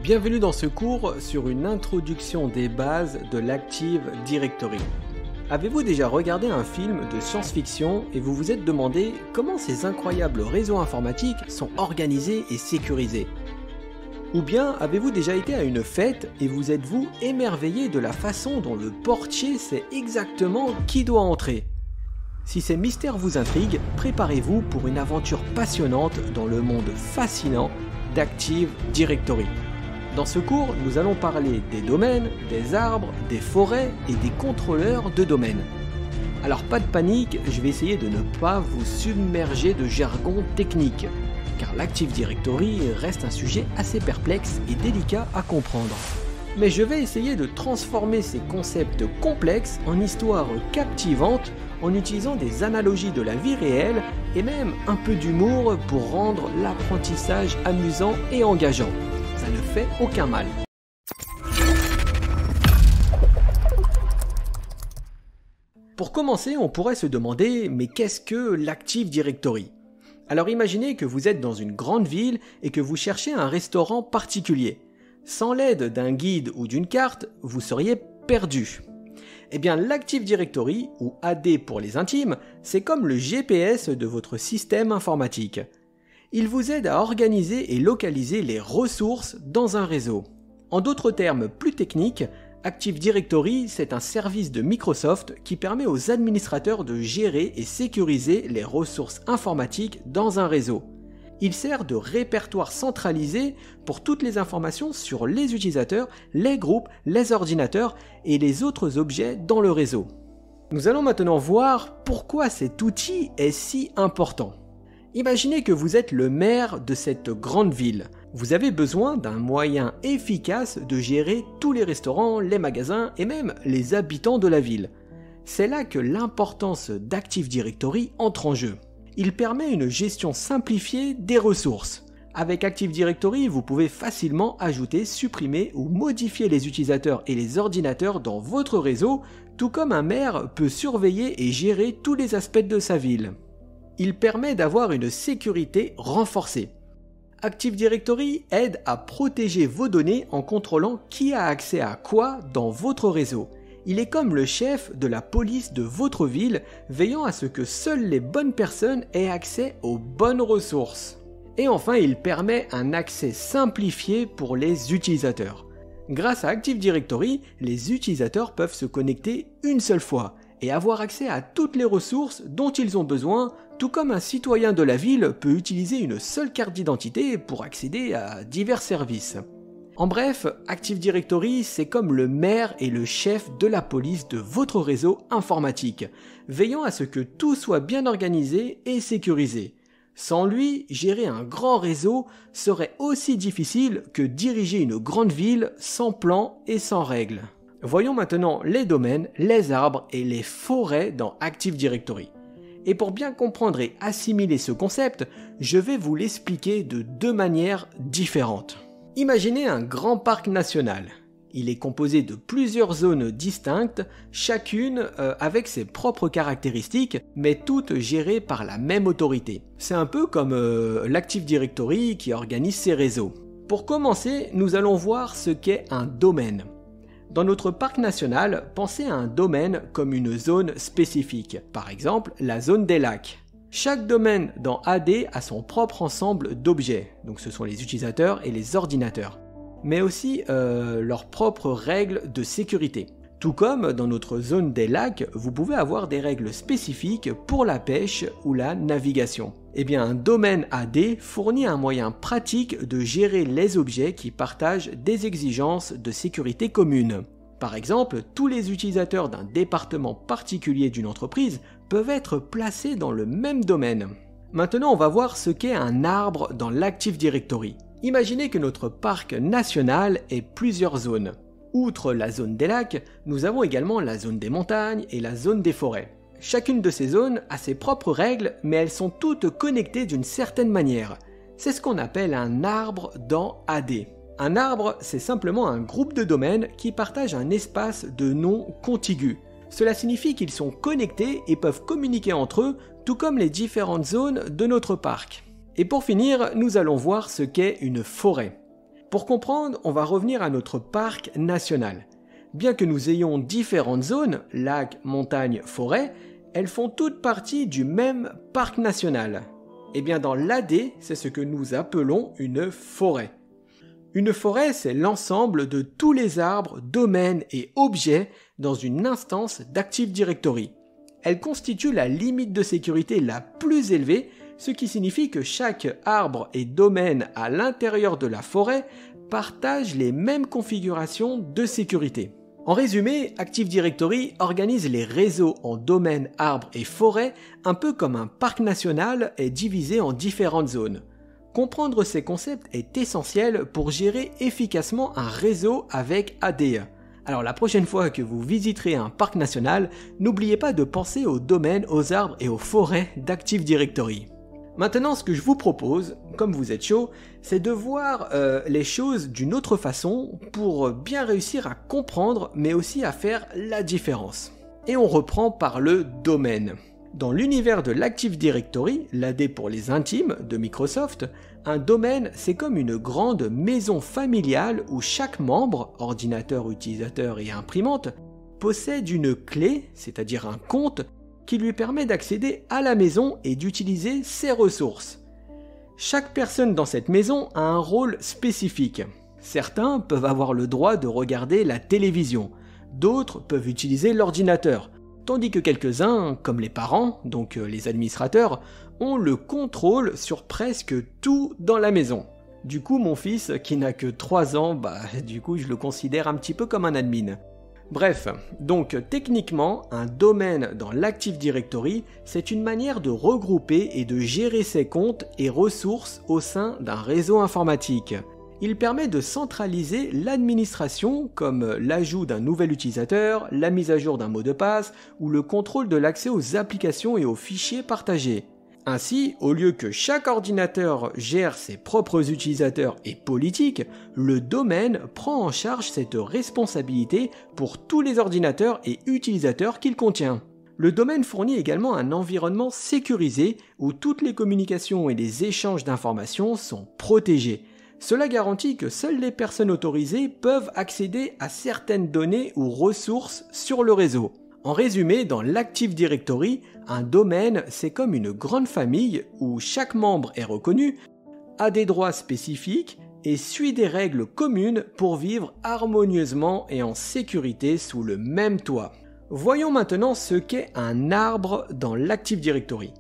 Bienvenue dans ce cours sur une introduction des bases de l'Active Directory. Avez-vous déjà regardé un film de science-fiction et vous vous êtes demandé comment ces incroyables réseaux informatiques sont organisés et sécurisés? Ou bien avez-vous déjà été à une fête et vous êtes-vous émerveillé de la façon dont le portier sait exactement qui doit entrer? Si ces mystères vous intriguent, préparez-vous pour une aventure passionnante dans le monde fascinant d'Active Directory. Dans ce cours, nous allons parler des domaines, des arbres, des forêts et des contrôleurs de domaines. Alors pas de panique, je vais essayer de ne pas vous submerger de jargon technique, car l'Active Directory reste un sujet assez perplexe et délicat à comprendre. Mais je vais essayer de transformer ces concepts complexes en histoires captivantes en utilisant des analogies de la vie réelle et même un peu d'humour pour rendre l'apprentissage amusant et engageant. Ça ne fait aucun mal. Pour commencer, on pourrait se demander, mais qu'est-ce que l'Active Directory? Alors imaginez que vous êtes dans une grande ville et que vous cherchez un restaurant particulier. Sans l'aide d'un guide ou d'une carte, vous seriez perdu. Eh bien, l'Active Directory, ou AD pour les intimes, c'est comme le GPS de votre système informatique. Il vous aide à organiser et localiser les ressources dans un réseau. En d'autres termes plus techniques, Active Directory, c'est un service de Microsoft qui permet aux administrateurs de gérer et sécuriser les ressources informatiques dans un réseau. Il sert de répertoire centralisé pour toutes les informations sur les utilisateurs, les groupes, les ordinateurs et les autres objets dans le réseau. Nous allons maintenant voir pourquoi cet outil est si important. Imaginez que vous êtes le maire de cette grande ville. Vous avez besoin d'un moyen efficace de gérer tous les restaurants, les magasins et même les habitants de la ville. C'est là que l'importance d'Active Directory entre en jeu. Il permet une gestion simplifiée des ressources. Avec Active Directory, vous pouvez facilement ajouter, supprimer ou modifier les utilisateurs et les ordinateurs dans votre réseau, tout comme un maire peut surveiller et gérer tous les aspects de sa ville. Il permet d'avoir une sécurité renforcée. Active Directory aide à protéger vos données en contrôlant qui a accès à quoi dans votre réseau. Il est comme le chef de la police de votre ville, veillant à ce que seules les bonnes personnes aient accès aux bonnes ressources. Et enfin, il permet un accès simplifié pour les utilisateurs. Grâce à Active Directory, les utilisateurs peuvent se connecter une seule fois et avoir accès à toutes les ressources dont ils ont besoin, tout comme un citoyen de la ville peut utiliser une seule carte d'identité pour accéder à divers services. En bref, Active Directory, c'est comme le maire et le chef de la police de votre réseau informatique, veillant à ce que tout soit bien organisé et sécurisé. Sans lui, gérer un grand réseau serait aussi difficile que diriger une grande ville sans plan et sans règles. Voyons maintenant les domaines, les arbres et les forêts dans Active Directory. Et pour bien comprendre et assimiler ce concept, je vais vous l'expliquer de deux manières différentes. Imaginez un grand parc national. Il est composé de plusieurs zones distinctes, chacune avec ses propres caractéristiques, mais toutes gérées par la même autorité. C'est un peu comme l'Active Directory qui organise ses réseaux. Pour commencer, nous allons voir ce qu'est un domaine. Dans notre parc national, pensez à un domaine comme une zone spécifique, par exemple la zone des lacs. Chaque domaine dans AD a son propre ensemble d'objets, donc ce sont les utilisateurs et les ordinateurs, mais aussi leurs propres règles de sécurité. Tout comme dans notre zone des lacs, vous pouvez avoir des règles spécifiques pour la pêche ou la navigation. Eh bien, un domaine AD fournit un moyen pratique de gérer les objets qui partagent des exigences de sécurité communes. Par exemple, tous les utilisateurs d'un département particulier d'une entreprise peuvent être placés dans le même domaine. Maintenant, on va voir ce qu'est un arbre dans l'Active Directory. Imaginez que notre parc national ait plusieurs zones. Outre la zone des lacs, nous avons également la zone des montagnes et la zone des forêts. Chacune de ces zones a ses propres règles, mais elles sont toutes connectées d'une certaine manière. C'est ce qu'on appelle un arbre dans AD. Un arbre, c'est simplement un groupe de domaines qui partagent un espace de noms contigus. Cela signifie qu'ils sont connectés et peuvent communiquer entre eux, tout comme les différentes zones de notre parc. Et pour finir, nous allons voir ce qu'est une forêt. Pour comprendre, on va revenir à notre parc national. Bien que nous ayons différentes zones, lacs, montagnes, forêts, elles font toutes partie du même parc national. Et bien dans l'AD, c'est ce que nous appelons une forêt. Une forêt, c'est l'ensemble de tous les arbres, domaines et objets dans une instance d'Active Directory. Elle constitue la limite de sécurité la plus élevée, ce qui signifie que chaque arbre et domaine à l'intérieur de la forêt partage les mêmes configurations de sécurité. En résumé, Active Directory organise les réseaux en domaines, arbres et forêts un peu comme un parc national est divisé en différentes zones. Comprendre ces concepts est essentiel pour gérer efficacement un réseau avec ADE. Alors la prochaine fois que vous visiterez un parc national, n'oubliez pas de penser aux domaines, aux arbres et aux forêts d'Active Directory. Maintenant, ce que je vous propose, comme vous êtes chaud, c'est de voir les choses d'une autre façon pour bien réussir à comprendre, mais aussi à faire la différence. Et on reprend par le domaine. Dans l'univers de l'Active Directory, l'AD pour les intimes de Microsoft, un domaine, c'est comme une grande maison familiale où chaque membre, ordinateur, utilisateur et imprimante, possède une clé, c'est-à-dire un compte, qui lui permet d'accéder à la maison et d'utiliser ses ressources. Chaque personne dans cette maison a un rôle spécifique. Certains peuvent avoir le droit de regarder la télévision, d'autres peuvent utiliser l'ordinateur, tandis que quelques-uns, comme les parents, donc les administrateurs, ont le contrôle sur presque tout dans la maison. Du coup, mon fils, qui n'a que 3 ans, je le considère un petit peu comme un admin. Bref, donc techniquement, un domaine dans l'Active Directory, c'est une manière de regrouper et de gérer ses comptes et ressources au sein d'un réseau informatique. Il permet de centraliser l'administration comme l'ajout d'un nouvel utilisateur, la mise à jour d'un mot de passe ou le contrôle de l'accès aux applications et aux fichiers partagés. Ainsi, au lieu que chaque ordinateur gère ses propres utilisateurs et politiques, le domaine prend en charge cette responsabilité pour tous les ordinateurs et utilisateurs qu'il contient. Le domaine fournit également un environnement sécurisé où toutes les communications et les échanges d'informations sont protégés. Cela garantit que seules les personnes autorisées peuvent accéder à certaines données ou ressources sur le réseau. En résumé, dans l'Active Directory, un domaine, c'est comme une grande famille où chaque membre est reconnu, a des droits spécifiques et suit des règles communes pour vivre harmonieusement et en sécurité sous le même toit. Voyons maintenant ce qu'est un arbre dans l'Active Directory.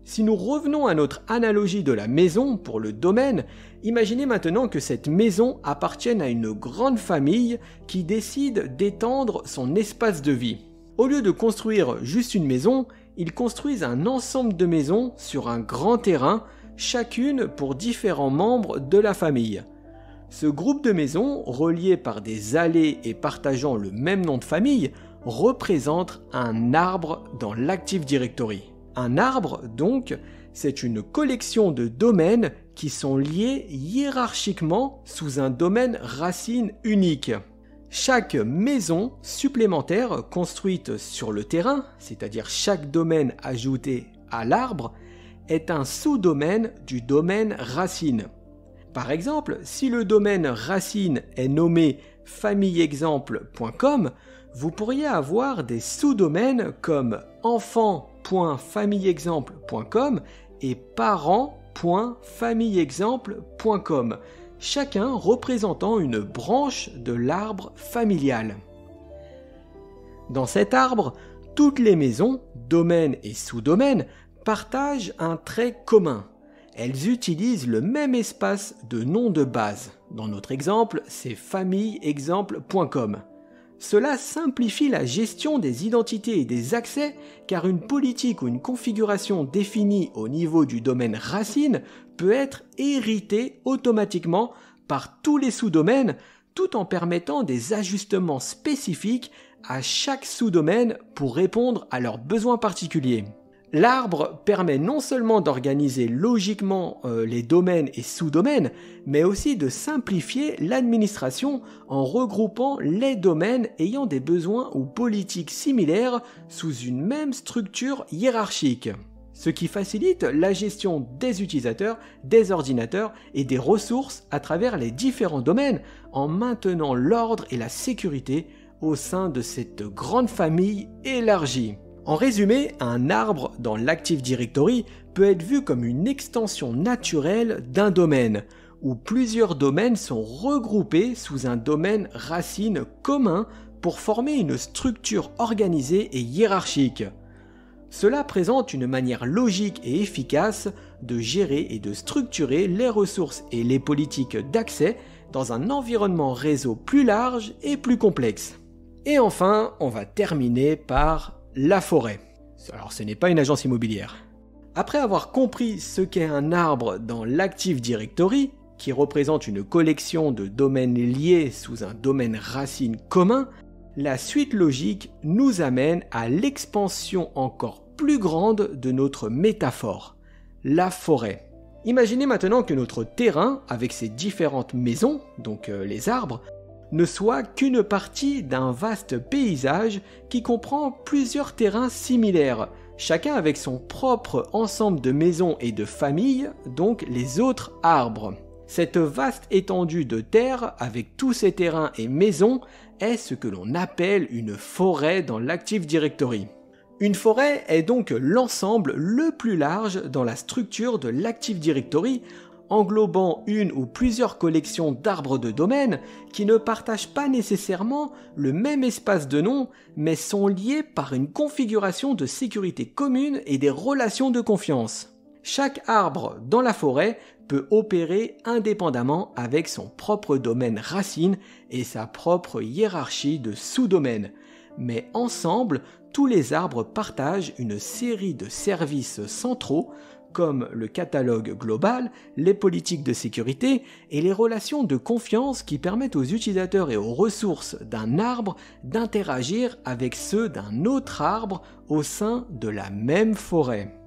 Si nous revenons à notre analogie de la maison pour le domaine, imaginez maintenant que cette maison appartienne à une grande famille qui décide d'étendre son espace de vie. Au lieu de construire juste une maison, ils construisent un ensemble de maisons sur un grand terrain, chacune pour différents membres de la famille. Ce groupe de maisons, reliés par des allées et partageant le même nom de famille, représente un arbre dans l'Active Directory. Un arbre, donc, c'est une collection de domaines qui sont liés hiérarchiquement sous un domaine racine unique. Chaque maison supplémentaire construite sur le terrain, c'est-à-dire chaque domaine ajouté à l'arbre, est un sous-domaine du domaine racine. Par exemple, si le domaine racine est nommé familleexemple.com, vous pourriez avoir des sous-domaines comme enfant.familleexemple.com et parents.familleexemple.com, chacun représentant une branche de l'arbre familial. Dans cet arbre, toutes les maisons, domaines et sous-domaines, partagent un trait commun. Elles utilisent le même espace de nom de base. Dans notre exemple, c'est familleexemple.com. Cela simplifie la gestion des identités et des accès car une politique ou une configuration définie au niveau du domaine racine peut être héritée automatiquement par tous les sous-domaines tout en permettant des ajustements spécifiques à chaque sous-domaine pour répondre à leurs besoins particuliers. L'arbre permet non seulement d'organiser logiquement les domaines et sous-domaines, mais aussi de simplifier l'administration en regroupant les domaines ayant des besoins ou politiques similaires sous une même structure hiérarchique. ce qui facilite la gestion des utilisateurs, des ordinateurs et des ressources à travers les différents domaines en maintenant l'ordre et la sécurité au sein de cette grande famille élargie. En résumé, un arbre dans l'Active Directory peut être vu comme une extension naturelle d'un domaine, où plusieurs domaines sont regroupés sous un domaine racine commun pour former une structure organisée et hiérarchique. Cela présente une manière logique et efficace de gérer et de structurer les ressources et les politiques d'accès dans un environnement réseau plus large et plus complexe. Et enfin, on va terminer par la forêt. Alors ce n'est pas une agence immobilière. Après avoir compris ce qu'est un arbre dans l'Active Directory, qui représente une collection de domaines liés sous un domaine racine commun, la suite logique nous amène à l'expansion encore plus grande de notre métaphore, la forêt. Imaginez maintenant que notre terrain, avec ses différentes maisons, donc les arbres, ne soit qu'une partie d'un vaste paysage qui comprend plusieurs terrains similaires, chacun avec son propre ensemble de maisons et de familles, donc les autres arbres. Cette vaste étendue de terre, avec tous ces terrains et maisons, est ce que l'on appelle une forêt dans l'Active Directory. Une forêt est donc l'ensemble le plus large dans la structure de l'Active Directory, englobant une ou plusieurs collections d'arbres de domaine qui ne partagent pas nécessairement le même espace de nom, mais sont liés par une configuration de sécurité commune et des relations de confiance. Chaque arbre dans la forêt peut opérer indépendamment avec son propre domaine racine et sa propre hiérarchie de sous-domaines, mais ensemble, tous les arbres partagent une série de services centraux comme le catalogue global, les politiques de sécurité et les relations de confiance qui permettent aux utilisateurs et aux ressources d'un arbre d'interagir avec ceux d'un autre arbre au sein de la même forêt.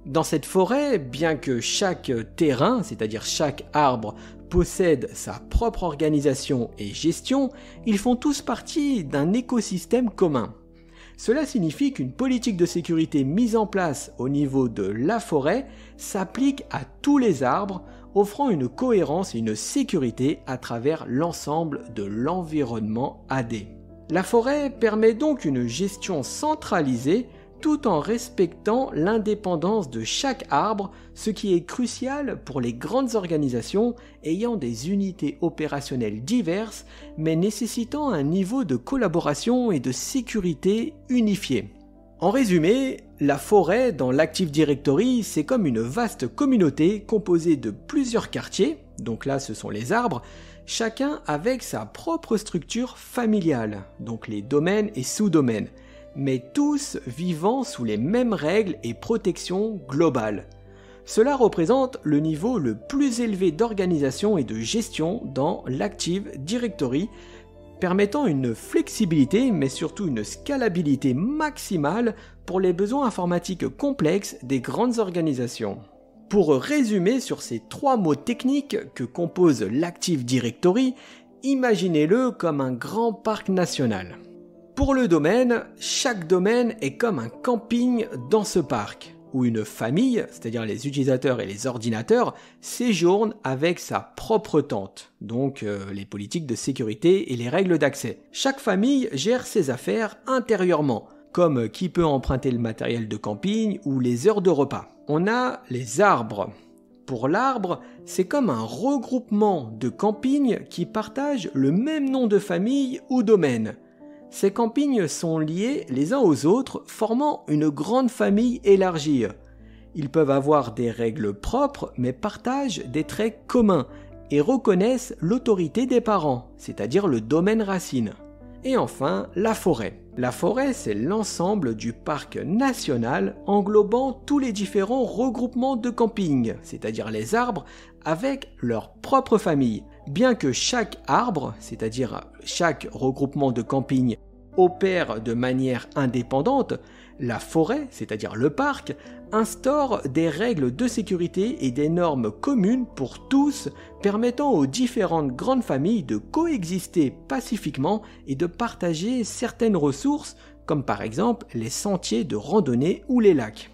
Dans cette forêt, bien que chaque terrain, c'est-à-dire chaque arbre, possède sa propre organisation et gestion, ils font tous partie d'un écosystème commun. Cela signifie qu'une politique de sécurité mise en place au niveau de la forêt s'applique à tous les arbres, offrant une cohérence et une sécurité à travers l'ensemble de l'environnement AD. La forêt permet donc une gestion centralisée tout en respectant l'indépendance de chaque arbre, ce qui est crucial pour les grandes organisations ayant des unités opérationnelles diverses, mais nécessitant un niveau de collaboration et de sécurité unifié. En résumé, la forêt dans l'Active Directory, c'est comme une vaste communauté composée de plusieurs quartiers, donc là ce sont les arbres, chacun avec sa propre structure familiale, donc les domaines et sous-domaines, mais tous vivant sous les mêmes règles et protections globales. Cela représente le niveau le plus élevé d'organisation et de gestion dans l'Active Directory, permettant une flexibilité mais surtout une scalabilité maximale pour les besoins informatiques complexes des grandes organisations. Pour résumer sur ces 3 mots techniques que compose l'Active Directory, imaginez-le comme un grand parc national. Pour le domaine, chaque domaine est comme un camping dans ce parc, où une famille, c'est-à-dire les utilisateurs et les ordinateurs, séjournent avec sa propre tente, donc les politiques de sécurité et les règles d'accès. Chaque famille gère ses affaires intérieurement, comme qui peut emprunter le matériel de camping ou les heures de repas. On a les arbres. Pour l'arbre, c'est comme un regroupement de campings qui partagent le même nom de famille ou domaine. Ces campings sont liés les uns aux autres, formant une grande famille élargie. Ils peuvent avoir des règles propres, mais partagent des traits communs et reconnaissent l'autorité des parents, c'est-à-dire le domaine racine. Et enfin, la forêt. La forêt, c'est l'ensemble du parc national englobant tous les différents regroupements de camping, c'est-à-dire les arbres, avec leur propre famille. Bien que chaque arbre, c'est-à-dire chaque regroupement de camping, opère de manière indépendante, la forêt, c'est-à-dire le parc, instaure des règles de sécurité et des normes communes pour tous, permettant aux différentes grandes familles de coexister pacifiquement et de partager certaines ressources, comme par exemple les sentiers de randonnée ou les lacs.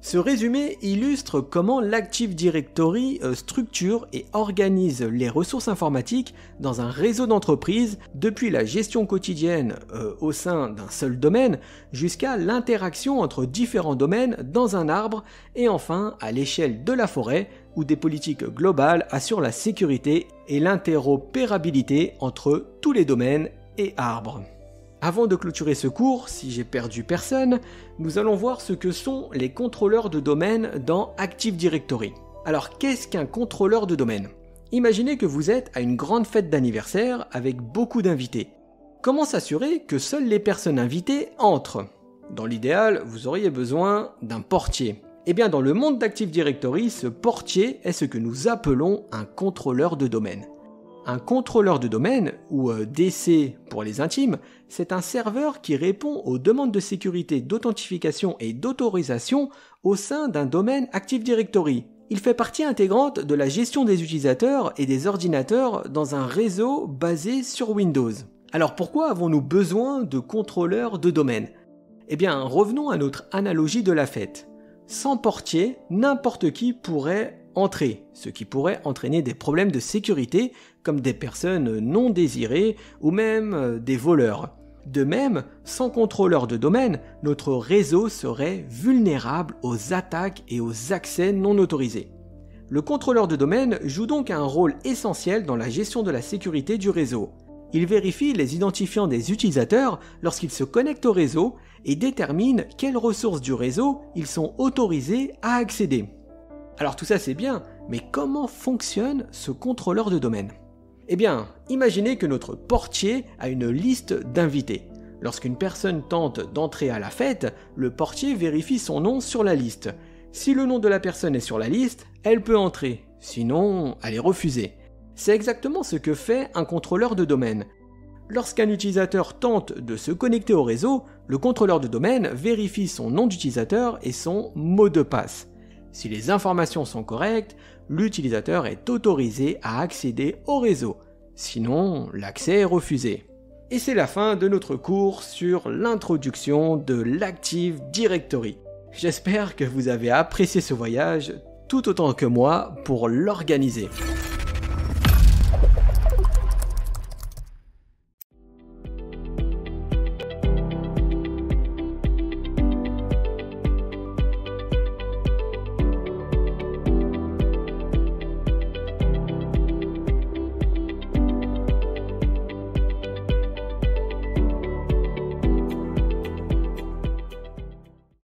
Ce résumé illustre comment l'Active Directory structure et organise les ressources informatiques dans un réseau d'entreprises, depuis la gestion quotidienne au sein d'un seul domaine, jusqu'à l'interaction entre différents domaines dans un arbre, et enfin à l'échelle de la forêt, où des politiques globales assurent la sécurité et l'interopérabilité entre tous les domaines et arbres. Avant de clôturer ce cours, si j'ai perdu personne, nous allons voir ce que sont les contrôleurs de domaine dans Active Directory. Alors qu'est-ce qu'un contrôleur de domaine ? Imaginez que vous êtes à une grande fête d'anniversaire avec beaucoup d'invités. Comment s'assurer que seules les personnes invitées entrent ? Dans l'idéal, vous auriez besoin d'un portier. Eh bien dans le monde d'Active Directory, ce portier est ce que nous appelons un contrôleur de domaine. Un contrôleur de domaine, ou DC pour les intimes, c'est un serveur qui répond aux demandes de sécurité, d'authentification et d'autorisation au sein d'un domaine Active Directory. Il fait partie intégrante de la gestion des utilisateurs et des ordinateurs dans un réseau basé sur Windows. Alors pourquoi avons-nous besoin de contrôleurs de domaine ? Eh bien, revenons à notre analogie de la fête. Sans portier, n'importe qui pourrait entrer, ce qui pourrait entraîner des problèmes de sécurité comme des personnes non désirées ou même des voleurs. De même, sans contrôleur de domaine, notre réseau serait vulnérable aux attaques et aux accès non autorisés. Le contrôleur de domaine joue donc un rôle essentiel dans la gestion de la sécurité du réseau. Il vérifie les identifiants des utilisateurs lorsqu'ils se connectent au réseau et détermine quelles ressources du réseau ils sont autorisés à accéder. Alors tout ça c'est bien, mais comment fonctionne ce contrôleur de domaine ? Eh bien, imaginez que notre portier a une liste d'invités. Lorsqu'une personne tente d'entrer à la fête, le portier vérifie son nom sur la liste. Si le nom de la personne est sur la liste, elle peut entrer, sinon elle est refusée. C'est exactement ce que fait un contrôleur de domaine. Lorsqu'un utilisateur tente de se connecter au réseau, le contrôleur de domaine vérifie son nom d'utilisateur et son mot de passe. Si les informations sont correctes, l'utilisateur est autorisé à accéder au réseau. Sinon, l'accès est refusé. Et c'est la fin de notre cours sur l'introduction de l'Active Directory. J'espère que vous avez apprécié ce voyage tout autant que moi pour l'organiser.